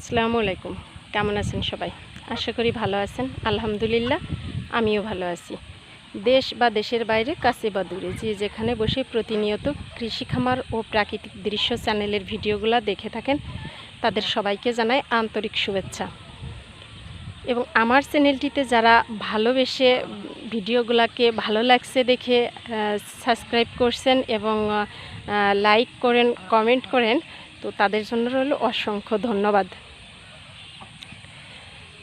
আসসালামু আলাইকুম। কেমন আছেন সবাই? আশা করি ভালো আছেন। আলহামদুলিল্লাহ আমিও ভালো আছি। দেশ বা দেশের বাইরে, কাছে বা দূরে, যে যেখানে বসে প্রতিনিয়ত কৃষি খামার ও প্রাকৃতিক দৃশ্য চ্যানেলের ভিডিওগুলো দেখে থাকেন, তাদের সবাইকে জানাই আন্তরিক শুভেচ্ছা। এবং আমার চ্যানেলটিতে যারা ভালোবেসে ভিডিওগুলোকে ভালো লাগছে দেখে সাবস্ক্রাইব করছেন এবং লাইক করেন, কমেন্ট করেন, তো তাদের জন্য রইল অসংখ্য ধন্যবাদ।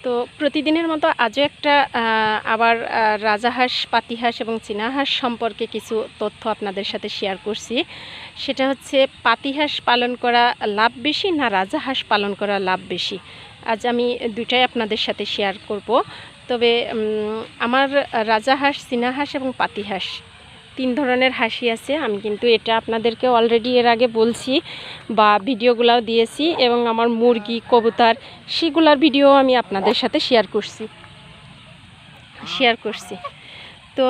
তো প্রতিদিনের মতো আজও একটা আবার রাজাহাঁস, পাতিহাঁস এবং চীনাহাঁস সম্পর্কে কিছু তথ্য আপনাদের সাথে শেয়ার করছি। সেটা হচ্ছে পাতিহাঁস পালন করা লাভ বেশি না রাজাহাঁস পালন করা লাভ বেশি, আজ আমি দুইটাই আপনাদের সাথে শেয়ার করব। তবে আমার রাজাহাঁস, চীনাহাঁস এবং পাতিহাঁস তিন ধরনের হাঁসই আছে। আমি কিন্তু এটা আপনাদেরকে অলরেডি এর আগে বলছি বা ভিডিওগুলোও দিয়েছি, এবং আমার মুরগি, কবুতর সেগুলোর ভিডিও আমি আপনাদের সাথে শেয়ার করছি। তো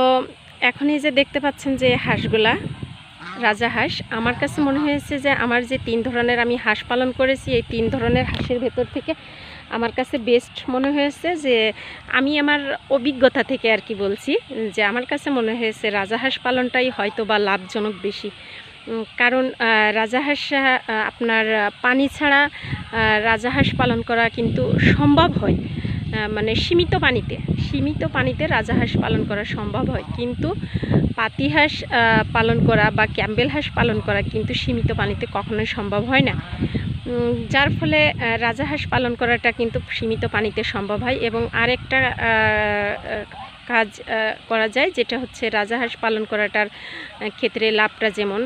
এখন এই যে দেখতে পাচ্ছেন যে হাঁসগুলা রাজাহাঁস, আমার কাছে মনে হয়েছে যে আমার যে তিন ধরনের আমি হাঁস পালন করেছি, এই তিন ধরনের হাঁসের ভেতর থেকে আমার কাছে বেস্ট মনে হয়েছে, যে আমি আমার অভিজ্ঞতা থেকে আর কি বলছি, যে আমার কাছে মনে হয়েছে রাজাহাঁস পালনটাই হয়তো বা লাভজনক বেশি। কারণ রাজাহাঁস আপনার পানি ছাড়া রাজাহাঁস পালন করা কিন্তু সম্ভব হয়, মানে সীমিত পানিতে রাজাহাঁস পালন করা সম্ভব হয়, কিন্তু পাতিহাঁস পালন করা বা ক্যাম্বেল হাঁস পালন করা কিন্তু সীমিত পানিতে কখনোই সম্ভব হয় না। যার ফলে রাজাহাঁস পালন করাটা কিন্তু সীমিত পানিতে সম্ভব হয়। এবং আরেকটা কাজ করা যায়, যেটা হচ্ছে রাজাহাঁস পালন করাটার ক্ষেত্রে লাভটা যেমন,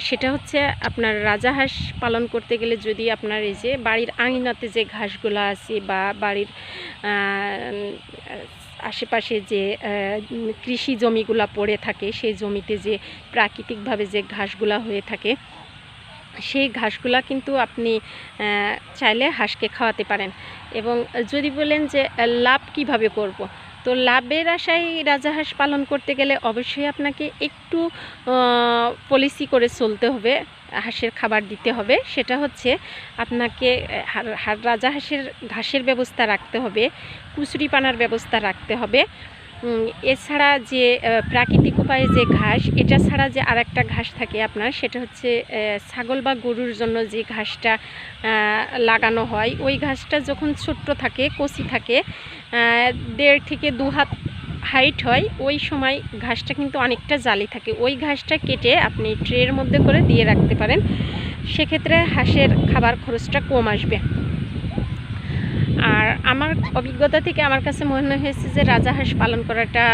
সেটা হচ্ছে আপনার রাজাহাঁস পালন করতে গেলে যদি আপনার এই যে বাড়ির আঙিনাতে যে ঘাসগুলো আছে বা বাড়ির আশেপাশে যে কৃষি জমিগুলো পড়ে থাকে, সেই জমিতে যে প্রাকৃতিকভাবে যে ঘাসগুলো হয়ে থাকে, সেই ঘাসগুলা কিন্তু আপনি চাইলে হাঁসকে খাওয়াতে পারেন। এবং যদি বলেন যে লাভ কিভাবে করব, তো লাভের আশায় রাজাহাঁস পালন করতে গেলে অবশ্যই আপনাকে একটু পলিসি করে চলতে হবে, হাঁসের খাবার দিতে হবে। সেটা হচ্ছে আপনাকে রাজাহাঁসের ঘাসের ব্যবস্থা রাখতে হবে, কুচুরিপানার ব্যবস্থা রাখতে হবে। এছাড়া যে প্রাকৃতিক উপায়ে যে ঘাস, এটা ছাড়া যে আরেকটা ঘাস থাকে আপনার, সেটা হচ্ছে ছাগল বা গরুর জন্য যে ঘাসটা লাগানো হয়, ওই ঘাসটা যখন ছোট্ট থাকে, কচি থাকে, 1.5 থেকে 2 হাত হাইট হয়, ওই সময় ঘাসটা কিন্তু অনেকটা জালি থাকে। ওই ঘাসটা কেটে আপনি ট্রের মধ্যে করে দিয়ে রাখতে পারেন, সেক্ষেত্রে হাঁসের খাবার খরচটা কম আসবে। আর আমার অভিজ্ঞতা থেকে আমার কাছে মনে হয়েছে যে রাজাহাঁস পালন করাটা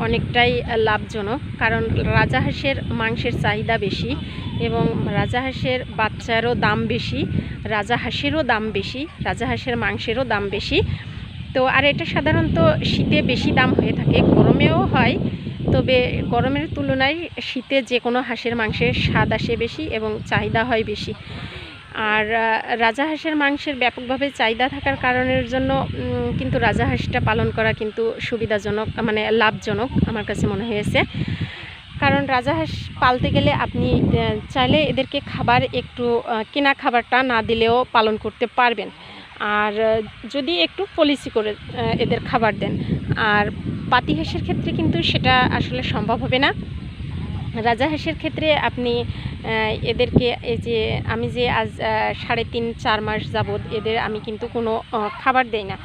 অনেকটাই লাভজনক, কারণ রাজাহাঁসের মাংসের চাহিদা বেশি এবং রাজাহাঁসের বাচ্চারও দাম বেশি, রাজাহাঁসেরও দাম বেশি, রাজাহাঁসের মাংসেরও দাম বেশি। তো আর এটা সাধারণত শীতে বেশি দাম হয়ে থাকে, গরমেও হয়, তবে গরমের তুলনায় শীতে যে কোনো হাঁসের মাংসের স্বাদ আসে বেশি এবং চাহিদা হয় বেশি। আর রাজাহাঁসের মাংসের ব্যাপকভাবে চাহিদা থাকার কারণের জন্য কিন্তু রাজাহাঁসটা পালন করা কিন্তু সুবিধাজনক, মানে লাভজনক আমার কাছে মনে হয়েছে। কারণ রাজাহাঁস পালতে গেলে আপনি চাইলে এদেরকে খাবার একটু কেনা খাবারটা না দিলেও পালন করতে পারবেন, আর যদি একটু পলিসি করে এদের খাবার দেন। আর পাতিহাঁসের ক্ষেত্রে কিন্তু সেটা আসলে সম্ভব হবে না। রাজাহাঁসের ক্ষেত্রে আপনি এদেরকে এই যে আমি যে আজ 3.5-4 মাস যাবৎ এদের আমি কিন্তু কোনো খাবার দেই না।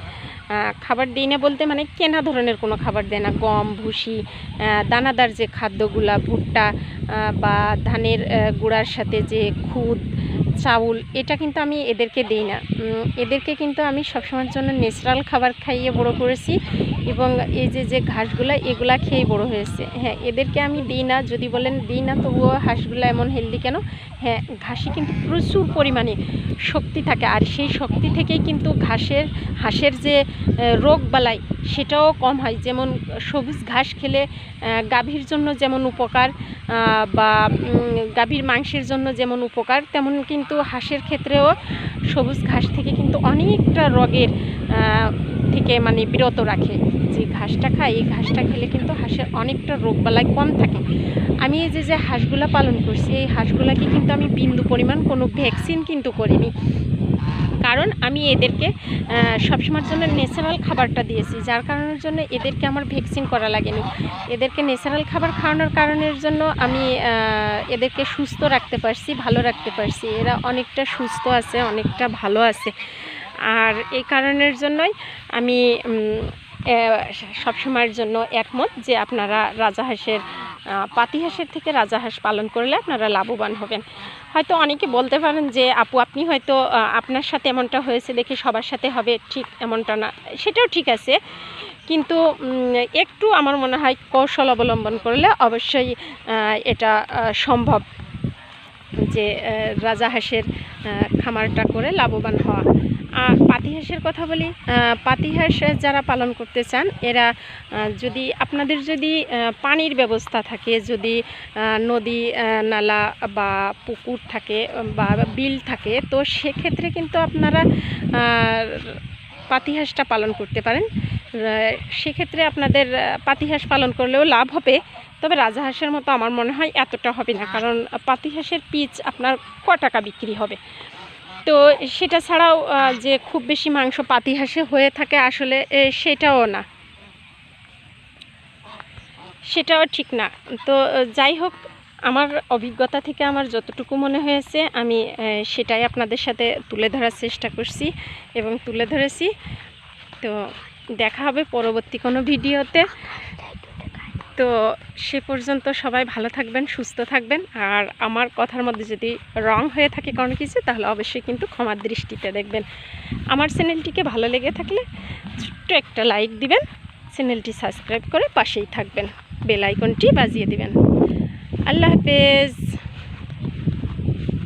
খাবার দিই না বলতে মানে কেনা ধরনের কোনো খাবার দেয় না, গম, ভুসি, দানাদার যে খাদ্যগুলা, ভুট্টা বা ধানের গুঁড়ার সাথে যে খুদ, চাউল, এটা কিন্তু আমি এদেরকে দিই না। এদেরকে কিন্তু আমি সবসময়ের জন্য ন্যাচারাল খাবার খাইয়ে বড় করেছি, এবং এই যে ঘাসগুলো এগুলা খেয়েই বড় হয়েছে। হ্যাঁ, এদেরকে আমি দিই না, যদি বলেন দিই না তবুও হাঁসগুলো এমন হেলদি কেন? হ্যাঁ, ঘাসে কিন্তু প্রচুর পরিমাণে শক্তি থাকে, আর সেই শক্তি থেকেই কিন্তু হাঁসের যে রোগ বালাই সেটাও কম হয়। যেমন সবুজ ঘাস খেলে গাভীর জন্য যেমন উপকার, বা গাভীর মাংসের জন্য যেমন উপকার, তেমন কিন্তু হাঁসের ক্ষেত্রেও সবুজ ঘাস থেকে কিন্তু অনেকটা রোগের থেকে মানে বিরত রাখে। যে ঘাসটা খায়, এই ঘাসটা খেলে কিন্তু হাঁসের অনেকটা রোগবালাই কম থাকে। আমি এই যে হাঁসগুলা পালন করছি, এই হাঁসগুলাকে কিন্তু আমি বিন্দু পরিমাণ কোনো ভ্যাকসিন কিন্তু করিনি। কারণ আমি এদেরকে সবসময়ের জন্য ন্যাচারাল খাবারটা দিয়েছি, যার কারণের জন্য এদেরকে আমার ভ্যাকসিন করা লাগেনি। এদেরকে ন্যাচারাল খাবার খাওয়ানোর কারণের জন্য আমি এদেরকে সুস্থ রাখতে পারছি, ভালো রাখতে পারছি। এরা অনেকটা সুস্থ আছে, অনেকটা ভালো আছে। আর এই কারণের জন্যই আমি সবসময়ের জন্য একমত যে আপনারা রাজাহাঁসের পাতিহাঁসের থেকে রাজাহাঁস পালন করলে আপনারা লাভবান হবেন। হয়তো অনেকে বলতে পারেন যে আপু আপনি হয়তো আপনার সাথে এমনটা হয়েছে দেখে সবার সাথে হবে, ঠিক এমনটা না, সেটাও ঠিক আছে। কিন্তু একটু আমার মনে হয় কৌশল অবলম্বন করলে অবশ্যই এটা সম্ভব যে রাজাহাঁসের খামারটা করে লাভবান হওয়া। আর পাতিহাঁসের কথা বলি, পাতিহাঁস যারা পালন করতে চান এরা যদি আপনাদের যদি পানির ব্যবস্থা থাকে, যদি নদী নালা বা পুকুর থাকে বা বিল থাকে, তো সেক্ষেত্রে কিন্তু আপনারা পাতিহাঁসটা পালন করতে পারেন। সেক্ষেত্রে আপনাদের পাতিহাঁস পালন করলেও লাভ হবে, তবে রাজাহাঁসের মতো আমার মনে হয় এতটা হবে না, কারণ পাতিহাঁসের পিস আপনার ক টাকা বিক্রি হবে। তো সেটা ছাড়াও যে খুব বেশি মাংস পাতিহাঁসে হয়ে থাকে আসলে সেটাও না, সেটাও ঠিক না। তো যাই হোক, আমার অভিজ্ঞতা থেকে আমার যতটুকু মনে হয়েছে আমি সেটাই আপনাদের সাথে তুলে ধরার চেষ্টা করছি এবং তুলে ধরেছি। তো দেখা হবে পরবর্তী কোনো ভিডিওতে। তো সে পর্যন্ত সবাই ভালো থাকবেন, সুস্থ থাকবেন। আর আমার কথার মধ্যে যদি রং হয়ে থাকে কোনো কিছু, তাহলে অবশ্যই কিন্তু ক্ষমার দৃষ্টিতে দেখবেন। আমার চ্যানেলটিকে ভালো লেগে থাকলে ছোট্ট একটা লাইক দিবেন, চ্যানেলটি সাবস্ক্রাইব করে পাশেই থাকবেন, বেল আইকনটি বাজিয়ে দিবেন। আল্লাহ হাফেজ।